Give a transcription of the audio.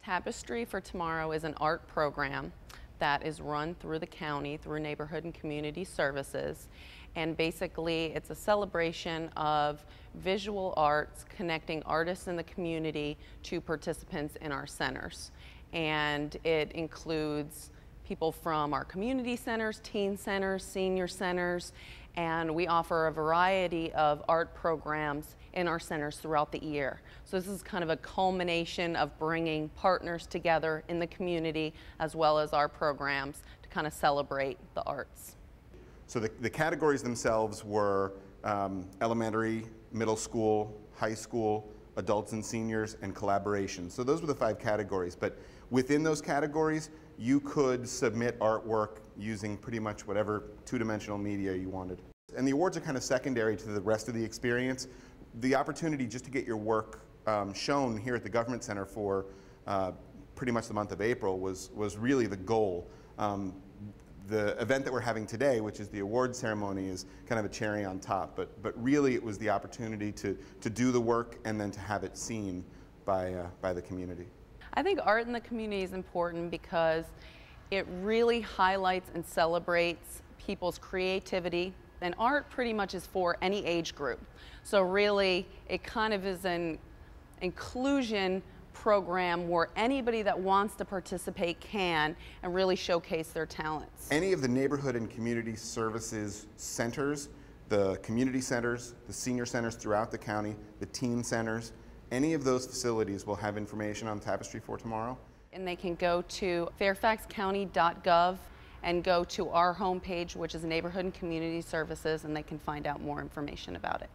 Tapestry for Tomorrow is an art program that is run through the county through Neighborhood and Community Services, and basically it's a celebration of visual arts connecting artists in the community to participants in our centers. And it includes people from our community centers, teen centers, senior centers, and we offer a variety of art programs in our centers throughout the year. So this is kind of a culmination of bringing partners together in the community as well as our programs to kind of celebrate the arts. So the categories themselves were elementary, middle school, high school, adults and seniors, and collaboration. So those were the 5 categories, but within those categories you could submit artwork using pretty much whatever two-dimensional media you wanted. And the awards are kind of secondary to the rest of the experience. The opportunity just to get your work shown here at the Government Center for pretty much the month of April was really the goal. The event that we're having today, which is the award ceremony, is kind of a cherry on top, but really it was the opportunity to do the work and then to have it seen by the community. I think art in the community is important because it really highlights and celebrates people's creativity, and art pretty much is for any age group. So really it kind of is an inclusion program where anybody that wants to participate can and really showcase their talents. Any of the neighborhood and community services centers, the community centers, the senior centers throughout the county, the teen centers, any of those facilities will have information on Tapestry for Tomorrow. And they can go to fairfaxcounty.gov and go to our homepage, which is Neighborhood and Community Services, and they can find out more information about it.